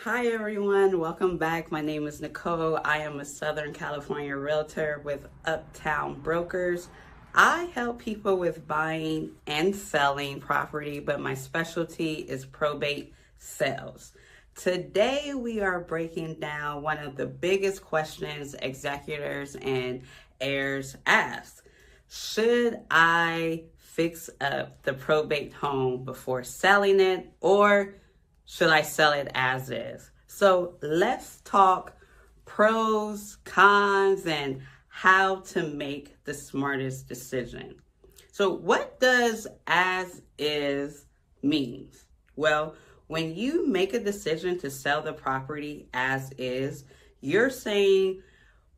Hi everyone, welcome back. My name is Nicole. I am a Southern California Realtor with Uptown Brokers. I help people with buying and selling property, but my specialty is probate sales. Today we are breaking down one of the biggest questions executors and heirs ask. Should I fix up the probate home before selling it, or should I sell it as is? So let's talk pros, cons, and how to make the smartest decision. So what does as is mean? Well, when you make a decision to sell the property as is, you're saying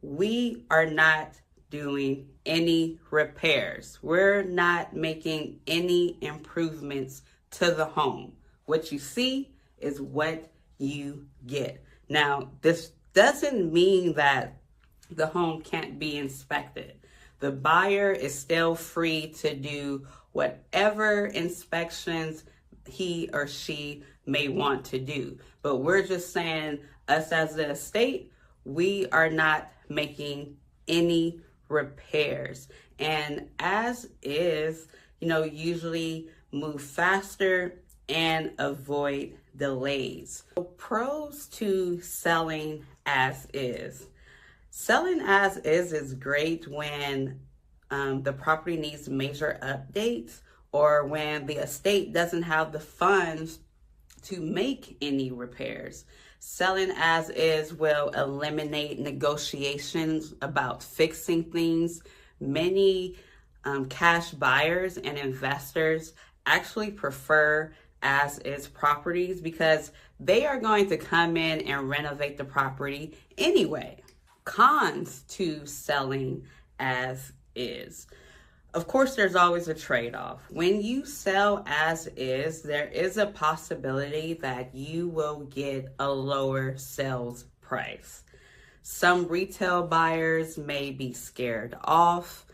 we are not doing any repairs. We're not making any improvements to the home. What you see is what you get. Now, this doesn't mean that the home can't be inspected. The buyer is still free to do whatever inspections he or she may want to do. But we're just saying, us as the estate, we are not making any repairs. And as is, usually move faster and avoid delays. So pros to selling as is. Selling as is great when the property needs major updates or when the estate doesn't have the funds to make any repairs. Selling as is will eliminate negotiations about fixing things. Many cash buyers and investors actually prefer as is properties because they are going to come in and renovate the property anyway. Cons to selling as is. Of course, there's always a trade-off. When you sell as is, there is a possibility that you will get a lower sales price. Some retail buyers may be scared off,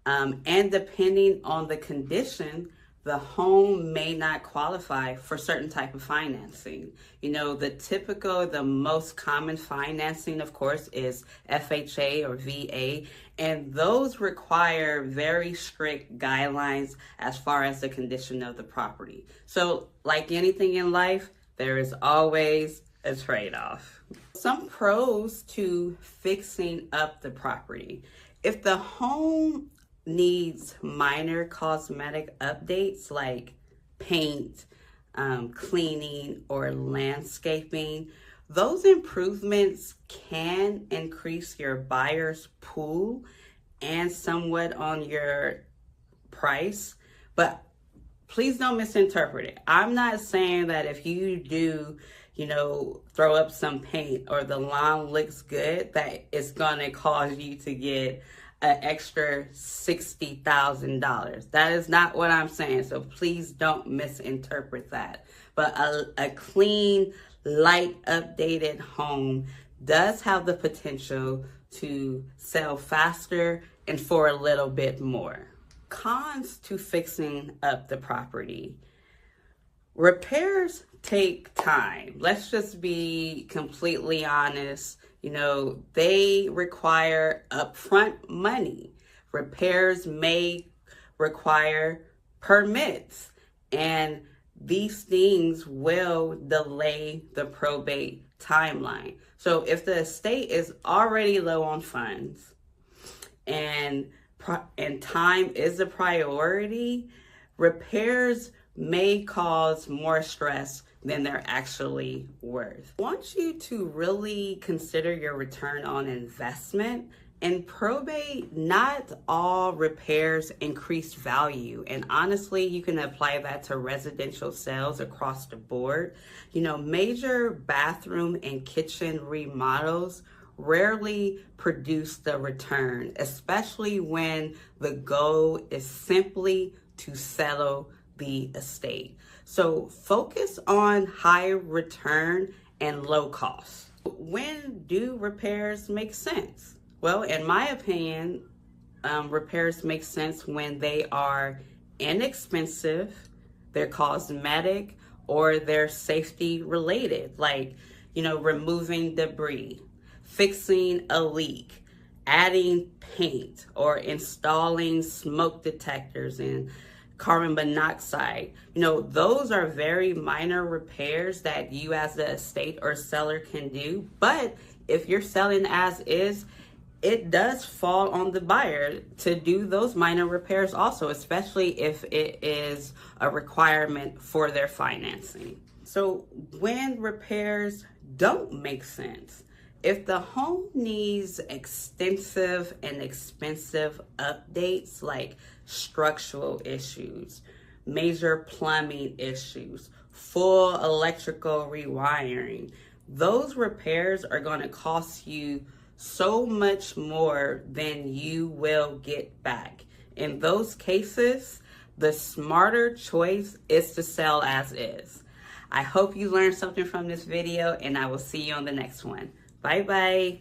and depending on the condition, the home may not qualify for certain type of financing. The most common financing, of course, is FHA or VA, and those require very strict guidelines as far as the condition of the property. So like anything in life, there is always a trade-off. Some pros to fixing up the property. If the home needs minor cosmetic updates like paint, cleaning, or landscaping, those improvements can increase your buyer's pool and somewhat on your price. But please don't misinterpret it. I'm not saying that if you do, throw up some paint or the lawn looks good, that it's going to cause you to get an extra $60,000. That is not what I'm saying. So please don't misinterpret that. But a clean, light, updated home does have the potential to sell faster and for a little bit more. Cons to fixing up the property. Repairs take time. Let's just be completely honest. They require upfront money. Repairs may require permits, and these things will delay the probate timeline. So if the estate is already low on funds and time is a priority, repairs may cause more stress than they're actually worth. I want you to really consider your return on investment. In probate, not all repairs increase value. And honestly, you can apply that to residential sales across the board. Major bathroom and kitchen remodels rarely produce the return, especially when the goal is simply to settle the estate. So focus on high return and low cost. When do repairs make sense? Well, in my opinion, repairs make sense when they are inexpensive, they're cosmetic, or they're safety related, like, removing debris, fixing a leak, adding paint, or installing smoke detectors and carbon monoxide. Those are very minor repairs that you as the estate or seller can do. But if you're selling as is, it does fall on the buyer to do those minor repairs also, especially if it is a requirement for their financing. So when repairs don't make sense, if the home needs extensive and expensive updates like structural issues, major plumbing issues, full electrical rewiring, those repairs are going to cost you so much more than you will get back. In those cases, the smarter choice is to sell as is. I hope you learned something from this video, and I will see you on the next one. Bye bye.